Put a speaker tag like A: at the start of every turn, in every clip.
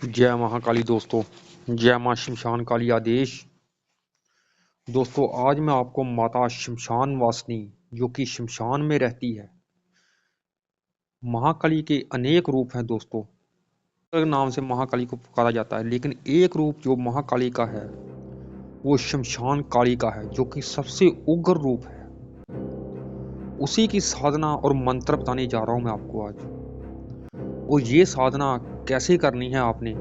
A: जय महाकाली दोस्तों। जय माँ शमशान काली आदेश। दोस्तों आज मैं आपको माता शमशान वासिनी जो कि शमशान में रहती है, महाकाली के अनेक रूप हैं दोस्तों। अलग नाम से महाकाली को पुकारा जाता है, लेकिन एक रूप जो महाकाली का है वो शमशान काली का है, जो कि सबसे उग्र रूप है। उसी की साधना और मंत्र बताने जा रहा हूं मैं आपको आज। और ये साधना कैसे करनी है आपने,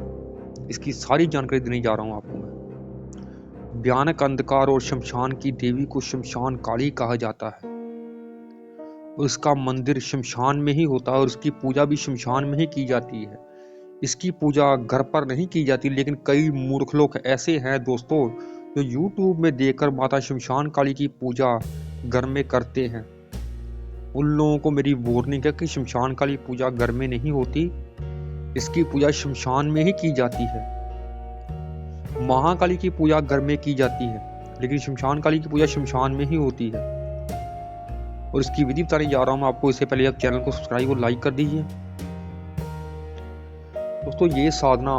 A: इसकी सारी जानकारी देने जा रहा हूं आपको मैं। भयानक अंधकार और शमशान की देवी को शमशान काली कहा जाता है। उसका मंदिर शमशान में ही होता है और उसकी पूजा भी शमशान में ही की जाती है। इसकी पूजा घर पर नहीं की जाती, लेकिन कई मूर्ख लोग ऐसे हैं दोस्तों जो YouTube में देखकर माता शमशान काली की पूजा घर में करते हैं। उन लोगों को मेरी वार्निंग है कि शमशान काली पूजा घर में नहीं होती, इसकी पूजा शमशान में ही की जाती है। महाकाली की पूजा घर में की जाती है, लेकिन शमशान काली की पूजा शमशान में ही होती है। और इसकी विधि बताने जा रहा हूं मैं आपको। इससे पहले आप चैनल को सब्सक्राइब और लाइक कर दीजिए। दोस्तों ये साधना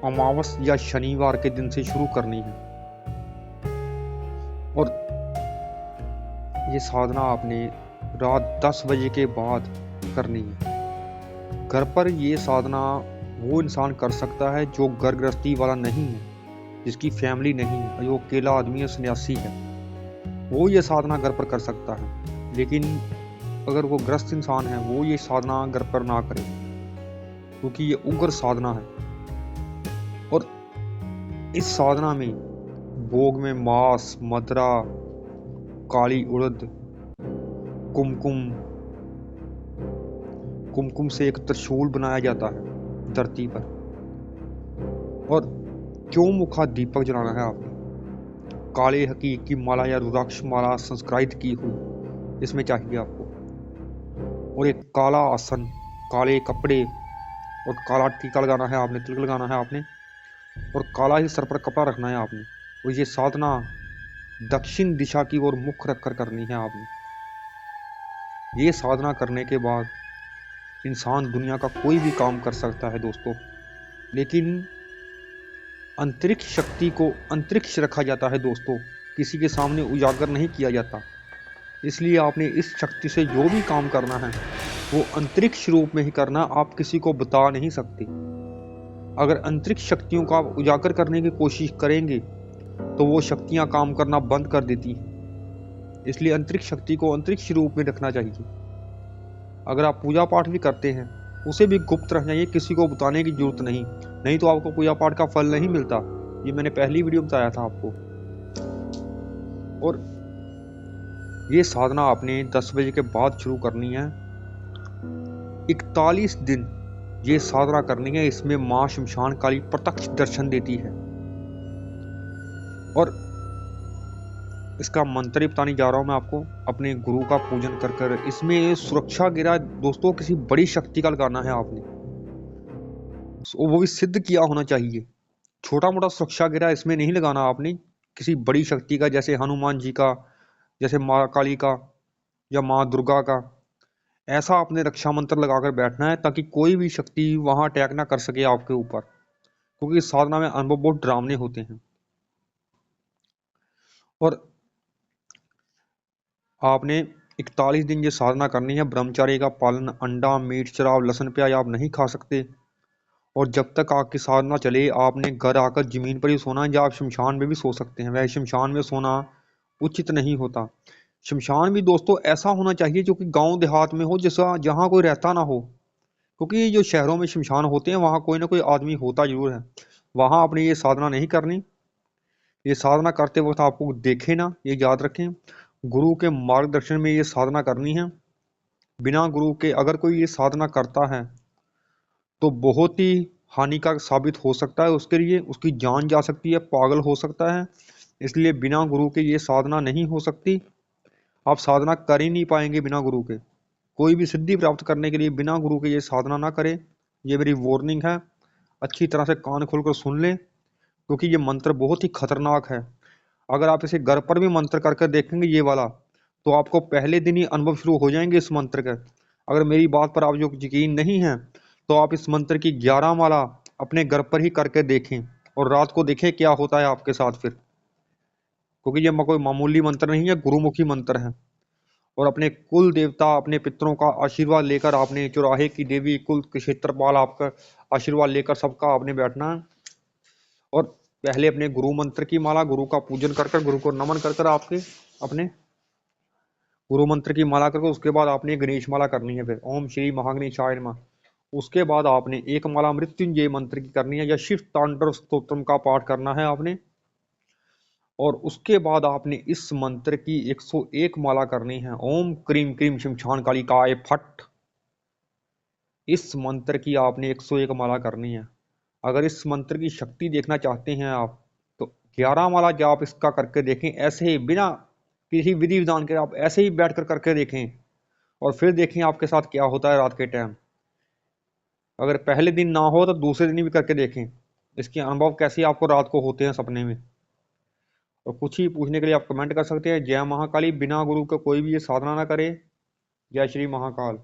A: अमावस या शनिवार के दिन से शुरू करनी है और ये साधना आपने रात 10 बजे के बाद करनी है। घर पर ये साधना वो इंसान कर सकता है जो घर गृहस्थी वाला नहीं है, जिसकी फैमिली नहीं है, जो अकेला आदमी है, सन्यासी है, वो ये साधना घर पर कर सकता है। लेकिन अगर वो ग्रस्त इंसान है वो ये साधना घर पर ना करे, क्योंकि ये उग्र साधना है। और इस साधना में भोग में मांस, मदरा, काली उड़द, कुमकुम से एक त्रिशूल बनाया जाता है धरती पर, और चौमुखा दीपक जलाना है आपने। काले हकीक की माला या रुद्राक्ष माला संस्कृत की हुई इसमें चाहिए आपको, और एक काला आसन, काले कपड़े और काला टीका लगाना है आपने, तिलक लगाना है आपने, और काला ही सर पर कपड़ा रखना है आपने। और ये साधना दक्षिण दिशा की ओर मुख रखकर करनी है आपने। ये साधना करने के बाद इंसान दुनिया का कोई भी काम कर सकता है दोस्तों, लेकिन अंतरिक्ष शक्ति को अंतरिक्ष रखा जाता है दोस्तों, किसी के सामने उजागर नहीं किया जाता। इसलिए आपने इस शक्ति से जो भी काम करना है वो अंतरिक्ष रूप में ही करना, आप किसी को बता नहीं सकते। अगर अंतरिक्ष शक्तियों को आप उजागर करने की कोशिश करेंगे तो वो शक्तियां काम करना बंद कर देती हैं। इसलिए अंतरिक्ष शक्ति को अंतरिक्ष रूप में रखना चाहिए। अगर आप पूजा पाठ भी करते हैं उसे भी गुप्त रखना चाहिए, किसी को बताने की जरूरत नहीं तो आपको पूजा पाठ का फल नहीं मिलता। ये मैंने पहली वीडियो बताया था आपको। और ये साधना आपने 10 बजे के बाद शुरू करनी है। 41 दिन ये साधना करनी है। इसमें मां शमशान काली प्रत्यक्ष दर्शन देती है। और इसका मंत्र बताने जा रहा हूं मैं आपको, अपने गुरु का पूजन कर कर। इसमें सुरक्षा गिरा दोस्तों किसी बड़ी शक्ति का लगाना है आपने, वो भी सिद्ध किया होना चाहिए। छोटा मोटा सुरक्षा गिरा इसमें नहीं लगाना आपने, किसी बड़ी शक्ति का, जैसे हनुमान जी का, जैसे माँ काली का या माँ दुर्गा का। ऐसा आपने रक्षा मंत्र लगाकर बैठना है ताकि कोई भी शक्ति वहां अटैक ना कर सके आपके ऊपर, क्योंकि इस साधना में अनुभव बहुत डरावने होते हैं। और आपने 41 दिन ये साधना करनी है। ब्रह्मचार्य का पालन, अंडा, मीट, शराब, लहसुन, प्याज आप नहीं खा सकते। और जब तक आपकी साधना चले आपने घर आकर जमीन पर ही सोना है, या आप शमशान में भी सो सकते हैं। वह शमशान में सोना उचित नहीं होता। शमशान भी दोस्तों ऐसा होना चाहिए जो कि गांव देहात में हो, जैसा जहाँ कोई रहता ना हो, क्योंकि जो शहरों में शमशान होते हैं वहाँ कोई ना कोई आदमी होता जरूर है। वहाँ आपने ये साधना नहीं करनी। ये साधना करते वक्त आपको देखे ना, ये याद रखें। गुरु के मार्गदर्शन में ये साधना करनी है। बिना गुरु के अगर कोई ये साधना करता है तो बहुत ही हानिकारक साबित हो सकता है उसके लिए, उसकी जान जा सकती है, पागल हो सकता है। इसलिए बिना गुरु के ये साधना नहीं हो सकती। आप साधना कर ही नहीं पाएंगे बिना गुरु के। कोई भी सिद्धि प्राप्त करने के लिए बिना गुरु के ये साधना ना करें, ये मेरी वार्निंग है। अच्छी तरह से कान खोलकर सुन लें, क्योंकि ये मंत्र बहुत ही खतरनाक है। अगर आप इसे घर पर भी मंत्र करके देखेंगे ये वाला, तो आपको पहले दिन ही अनुभव शुरू हो जाएंगे इस मंत्र के। अगर मेरी बात पर आप जो यकीन नहीं है तो आप इस मंत्र की 11 माला अपने घर पर ही करके देखें और रात को देखें क्या होता है आपके साथ फिर, क्योंकि ये कोई मामूली मंत्र नहीं है, गुरुमुखी मंत्र है। और अपने कुल देवता, अपने पितरों का आशीर्वाद लेकर आपने, चौराहे की देवी, कुल क्षेत्रपाल, आपका आशीर्वाद लेकर सबका आपने बैठना है। और पहले अपने गुरु मंत्र की माला, गुरु का पूजन कर कर, गुरु को नमन कर कर, आपके अपने गुरु मंत्र की माला करके उसके बाद आपने गणेश माला करनी है। फिर ओम श्री महागणेशाय नमः। उसके बाद आपने एक माला मृत्युंजय मंत्र की करनी है या शिव तांडव स्तोत्रम का पाठ करना है आपने। और उसके बाद आपने इस मंत्र की 101 माला करनी है। ओम क्रीम क्रीम शमशान कालिकाय फट। इस मंत्र की आपने 101 माला करनी है। अगर इस मंत्र की शक्ति देखना चाहते हैं आप, तो 11 माला जाप इसका करके देखें, ऐसे ही बिना किसी विधि विधान के, आप ऐसे ही बैठ कर करके देखें और फिर देखें आपके साथ क्या होता है रात के टाइम। अगर पहले दिन ना हो तो दूसरे दिन भी करके देखें, इसके अनुभव कैसे आपको रात को होते हैं सपने में। और कुछ ही पूछने के लिए आप कमेंट कर सकते हैं। जय महाकाली। बिना गुरु के कोई भी ये साधना ना करे। जय श्री महाकाल।